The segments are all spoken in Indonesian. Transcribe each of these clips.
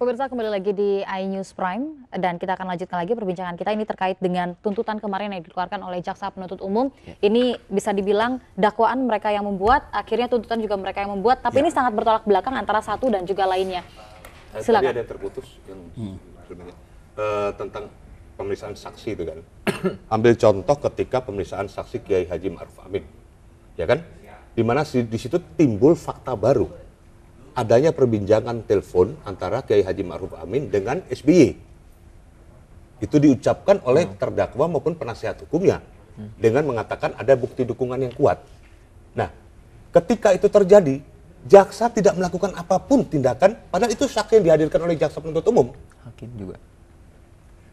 Pemirsa, kembali lagi di iNews Prime dan kita akan lanjutkan lagi perbincangan kita ini terkait dengan tuntutan kemarin yang dikeluarkan oleh Jaksa Penuntut Umum. Ini bisa dibilang dakwaan mereka yang membuat, akhirnya tuntutan juga mereka yang membuat, tapi ini sangat bertolak belakang antara satu dan juga lainnya. Silakan. Tadi ada yang terputus yang tentang pemeriksaan saksi itu kan. Ambil contoh ketika pemeriksaan saksi Kiai Haji Ma'ruf Amin, ya kan? Di mana di situ timbul fakta baru. Adanya perbincangan telepon antara Kiai Haji Ma'ruf Amin dengan SBY. Itu diucapkan oleh terdakwa maupun penasihat hukumnya dengan mengatakan ada bukti dukungan yang kuat. Nah, ketika itu terjadi, jaksa tidak melakukan apapun tindakan, padahal itu saksi yang dihadirkan oleh jaksa penuntut umum. Hakim juga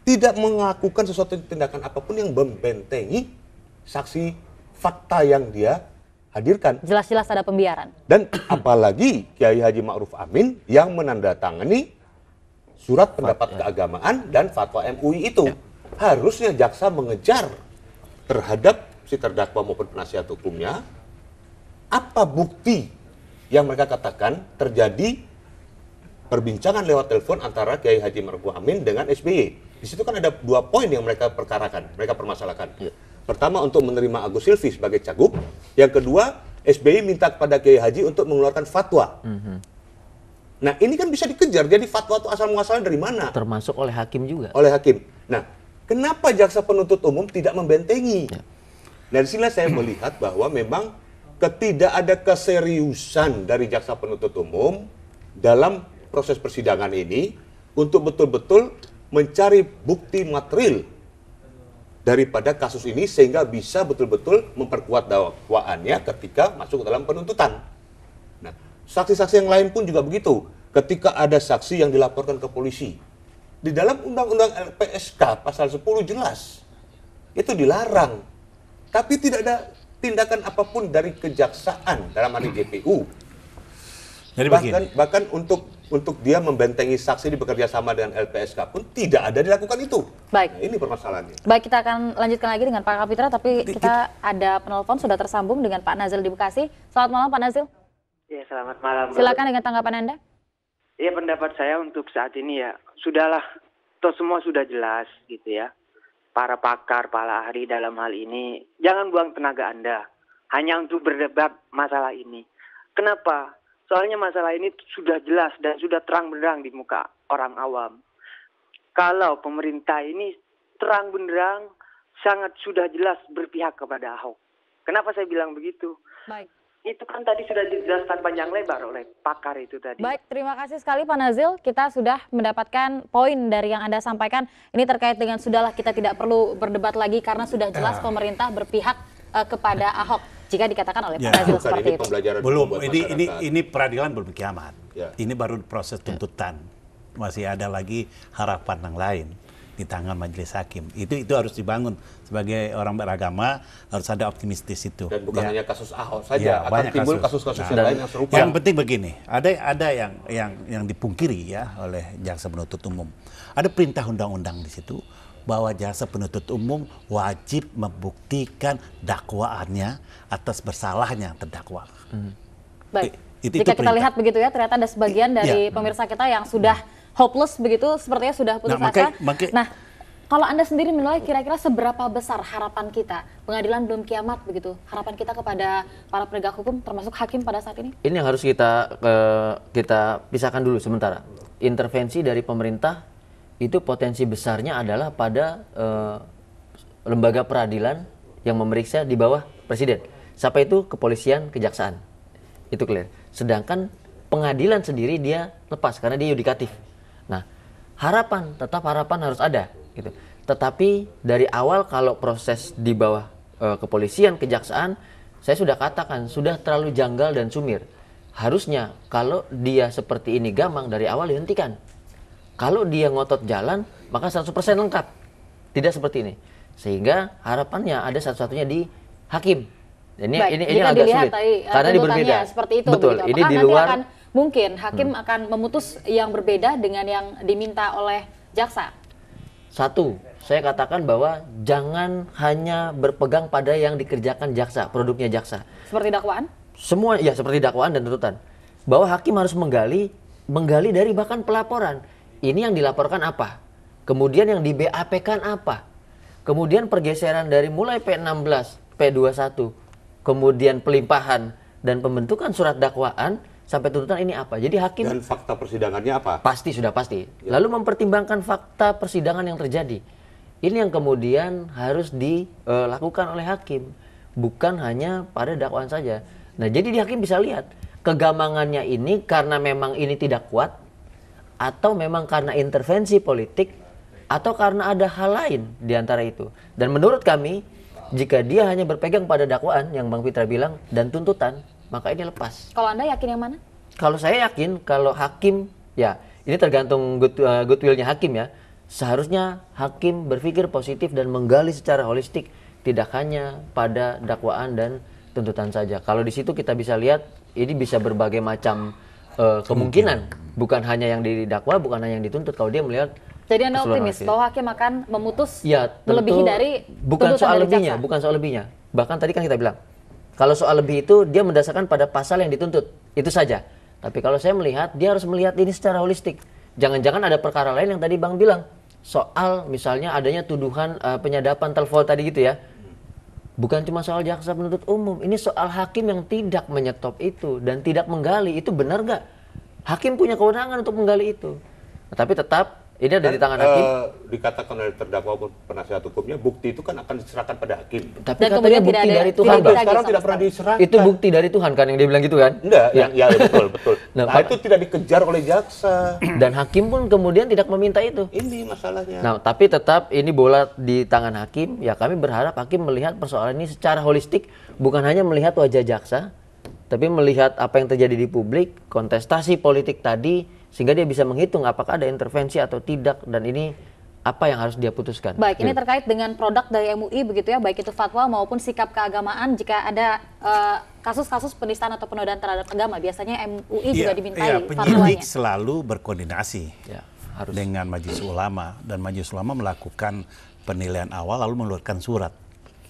Tidak melakukan sesuatu tindakan apapun yang membentengi saksi fakta yang dia hadirkan. Jelas-jelas ada pembiaran. Dan apalagi Kiai Haji Ma'ruf Amin yang menandatangani surat pendapat keagamaan dan fatwa MUI itu. Harusnya jaksa mengejar terhadap si terdakwa maupun penasihat hukumnya apa bukti yang mereka katakan terjadi perbincangan lewat telepon antara Kiai Haji Ma'ruf Amin dengan SBY. Di situ kan ada 2 poin yang mereka perkarakan, mereka permasalahkan. Pertama, untuk menerima Agus Silvi sebagai cagup. Yang kedua, SBY minta kepada Kiai Haji untuk mengeluarkan fatwa. Nah, ini kan bisa dikejar. Jadi fatwa itu asal muasalnya dari mana? termasuk oleh hakim juga. Oleh hakim. Nah, kenapa jaksa penuntut umum tidak membentengi? Nah, di sini saya melihat bahwa memang tidak ada keseriusan dari jaksa penuntut umum dalam proses persidangan ini untuk betul-betul mencari bukti material daripada kasus ini sehingga bisa betul-betul memperkuat dakwaannya ketika masuk ke dalam penuntutan. Nah, saksi-saksi yang lain pun juga begitu. Ketika ada saksi yang dilaporkan ke polisi, di dalam Undang-Undang LPSK pasal 10 jelas itu dilarang. Tapi tidak ada tindakan apapun dari kejaksaan dalam hal GPU. Jadi bahkan untuk dia membentengi saksi di bekerja sama dengan LPSK pun tidak ada dilakukan itu. Baik. Nah, ini permasalahannya. Baik, kita akan lanjutkan lagi dengan Pak Kapitra, tapi kita ada penelpon sudah tersambung dengan Pak Nazil di Bekasi. Selamat malam Pak Nazil. Ya, selamat malam. Silakan dengan tanggapan Anda. Ya, pendapat saya untuk saat ini ya, sudahlah, toh semua sudah jelas gitu ya. Para pakar, para ahli dalam hal ini, jangan buang tenaga Anda hanya untuk berdebat masalah ini. Kenapa? Soalnya masalah ini sudah jelas dan sudah terang benderang di muka orang awam. Kalau pemerintah ini terang benderang sangat sudah jelas berpihak kepada Ahok. Kenapa saya bilang begitu? Baik. Itu kan tadi sudah dijelaskan panjang lebar oleh pakar itu tadi. Baik, terima kasih sekali Pak Nazil. Kita sudah mendapatkan poin dari yang Anda sampaikan. Ini terkait dengan sudahlah kita tidak perlu berdebat lagi karena sudah jelas pemerintah berpihak kepada Ahok. Jika dikatakan oleh Pak Nazil seperti itu. Belum, ini peradilan belum kiamat. Ini baru proses tuntutan. Masih ada lagi harapan yang lain di tangan majelis hakim. Itu harus dibangun sebagai orang beragama, harus ada optimistis itu. Dan bukan hanya kasus Ahok saja, akan timbul kasus-kasus yang lain yang serupa. Yang penting begini, ada yang dipungkiri ya oleh jaksa penuntut umum. Ada perintah undang-undang di situ bahwa jaksa penuntut umum wajib membuktikan dakwaannya atas bersalahnya terdakwa. Baik, jika kita lihat begitu ya, ternyata ada sebagian dari pemirsa kita yang sudah hopeless begitu, sepertinya sudah putus asa. Nah, kalau Anda sendiri menilai kira-kira seberapa besar harapan kita, pengadilan belum kiamat begitu, harapan kita kepada para penegak hukum termasuk hakim pada saat ini? Ini yang harus kita pisahkan dulu sementara. Intervensi dari pemerintah itu potensi besarnya adalah pada lembaga peradilan yang memeriksa di bawah presiden. Siapa itu? Kepolisian, kejaksaan. Itu clear. Sedangkan pengadilan sendiri dia lepas karena dia yudikatif. Nah, tetap harapan harus ada. Gitu. Tetapi dari awal kalau proses di bawah kepolisian, kejaksaan, saya sudah katakan sudah terlalu janggal dan sumir. Harusnya kalau dia seperti ini gamang dari awal dihentikan. Kalau dia ngotot jalan, maka 100% lengkap. Tidak seperti ini. Sehingga harapannya ada satu-satunya di hakim. Ini agak sulit. Karena ini berbeda. Seperti itu. Betul. Begitu. Ini di luar. Mungkin hakim akan memutus yang berbeda dengan yang diminta oleh jaksa. Satu, saya katakan bahwa jangan hanya berpegang pada yang dikerjakan jaksa, produknya jaksa. Seperti dakwaan? Semua, ya seperti dakwaan dan tuntutan. Bahwa hakim harus menggali dari bahkan pelaporan. ini yang dilaporkan apa? Kemudian yang di BAP-kan apa? Kemudian pergeseran dari mulai P16, P21, kemudian pelimpahan dan pembentukan surat dakwaan sampai tuntutan ini apa? Jadi hakim dan fakta persidangannya apa? Pasti sudah pasti. Lalu mempertimbangkan fakta persidangan yang terjadi. Ini yang kemudian harus dilakukan oleh hakim, bukan hanya pada dakwaan saja. Nah, jadi hakim bisa lihat kegamangannya ini karena memang ini tidak kuat, atau memang karena intervensi politik, atau karena ada hal lain di antara itu. Dan menurut kami, jika dia hanya berpegang pada dakwaan yang Bang Fitra bilang dan tuntutan, maka ini lepas. Kalau Anda yakin yang mana? Kalau saya yakin, kalau hakim, ya ini tergantung goodwill-nya hakim ya. Seharusnya hakim berpikir positif dan menggali secara holistik, tidak hanya pada dakwaan dan tuntutan saja. Kalau di situ kita bisa lihat, ini bisa berbagai macam kemungkinan. Bukan hanya yang didakwa, bukan hanya yang dituntut. Kalau dia melihat, jadi Anda optimis bahwa hakim akan memutus ya, melebihi dari bukan soal lebihnya, bukan soal lebihnya. Bahkan tadi kan kita bilang, kalau soal lebih itu dia mendasarkan pada pasal yang dituntut, itu saja. Tapi kalau saya melihat, dia harus melihat ini secara holistik. Jangan-jangan ada perkara lain yang tadi Bang bilang, soal misalnya adanya tuduhan penyadapan telepon tadi gitu ya. Bukan cuma soal jaksa penuntut umum, ini soal hakim yang tidak menyetop itu dan tidak menggali. Itu benar nggak? Hakim punya kewenangan untuk menggali itu. Tapi tetap ini ada di tangan hakim. Dikatakan oleh terdakwa maupun penasihat hukumnya, bukti itu kan akan diserahkan pada hakim. Tapi katanya bukti dari Tuhan. Sekarang tidak pernah diserahkan. Itu bukti dari Tuhan kan yang dia bilang gitu kan? Enggak, ya betul. Nah, itu tidak dikejar oleh jaksa. Dan hakim pun kemudian tidak meminta itu. Ini masalahnya. Nah, tapi tetap ini bola di tangan hakim. Ya kami berharap hakim melihat persoalan ini secara holistik, bukan hanya melihat wajah jaksa, tapi melihat apa yang terjadi di publik, kontestasi politik tadi, sehingga dia bisa menghitung apakah ada intervensi atau tidak, dan ini apa yang harus dia putuskan. Baik, ini terkait dengan produk dari MUI begitu ya, baik itu fatwa maupun sikap keagamaan. Jika ada kasus-kasus penistaan atau penodaan terhadap agama, biasanya MUI juga dimintai fatwanya. Penyidik selalu berkoordinasi harus dengan Majelis Ulama, dan Majelis Ulama melakukan penilaian awal lalu mengeluarkan surat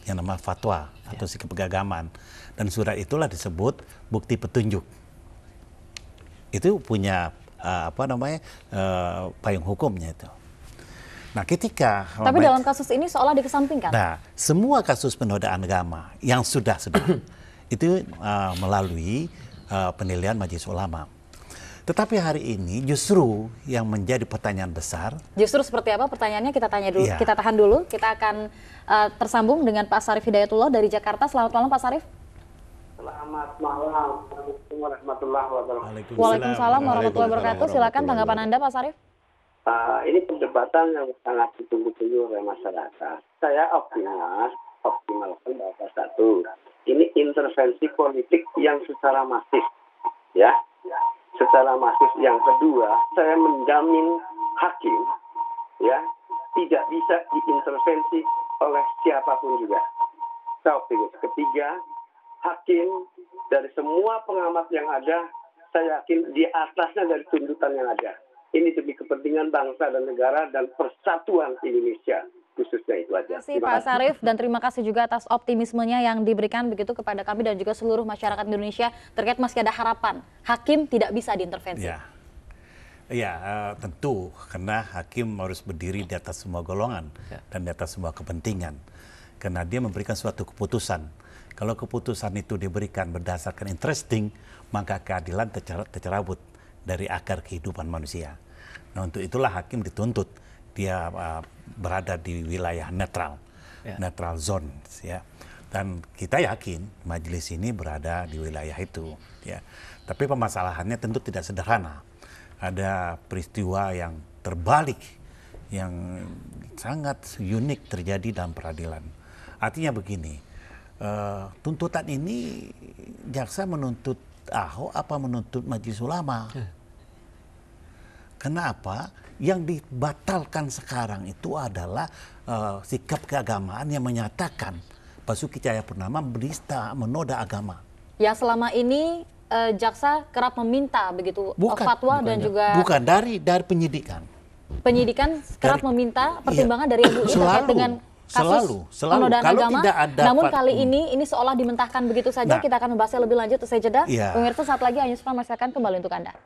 yang namanya fatwa atau sikap keagamaan, dan surat itulah disebut bukti petunjuk. Itu punya payung hukumnya itu. Nah, ketika tapi dalam kasus ini seolah dikesampingkan. Nah, semua kasus penodaan agama yang sudah itu melalui penilaian Majelis Ulama. Tetapi hari ini justru yang menjadi pertanyaan besar. Justru seperti apa pertanyaannya, kita tanya dulu, kita tahan dulu. Kita akan tersambung dengan Pak Sarif Hidayatullah dari Jakarta. Selamat malam Pak Sarif. Selamat malam. Assalamualaikum warahmatullahi wabarakatuh. Waalaikumsalam warahmatullahi wabarakatuh. Silakan tanggapan Anda Pak Sarif. Ini perdebatan yang sangat ditunggu-tunggu oleh masyarakat. Saya optimalkan bahwa satu, ini intervensi politik yang secara masif, ya, secara masif. Yang kedua, saya menjamin hakim, ya, tidak bisa diintervensi oleh siapapun juga. Saya optimis. Ketiga, hakim dari semua pengamat yang ada, saya yakin di atasnya dari tuntutan yang ada. Ini demi kepentingan bangsa dan negara dan persatuan Indonesia, khususnya itu aja. Terima kasih Pak Sarif, dan terima kasih juga atas optimismenya yang diberikan begitu kepada kami dan juga seluruh masyarakat Indonesia terkait masih ada harapan hakim tidak bisa diintervensi. Ya, tentu karena hakim harus berdiri di atas semua golongan dan di atas semua kepentingan, karena dia memberikan suatu keputusan. Kalau keputusan itu diberikan berdasarkan interesting, maka keadilan tercerabut dari akar kehidupan manusia. Nah, untuk itulah hakim dituntut dia berada di wilayah netral, netral zone, ya. Dan kita yakin majelis ini berada di wilayah itu, ya. Tapi permasalahannya tentu tidak sederhana. Ada peristiwa yang terbalik, yang sangat unik terjadi dalam peradilan. Artinya begini. Tuntutan ini jaksa menuntut Ahok apa menuntut Majelis Ulama? Kenapa? Yang dibatalkan sekarang itu adalah sikap keagamaan yang menyatakan Basuki Cahayapurnama menista, menoda agama. Ya, selama ini jaksa kerap meminta begitu fatwa dan juga dari penyidikan. Penyidikan kerap meminta pertimbangan dari MUI terkait dengan kasus penodaan agama. Tidak ada namun kali ini seolah dimentahkan begitu saja. Kita akan membahasnya lebih lanjut usai jeda. Pemirsa, saat lagi Ayus masih akan kembali untuk Anda.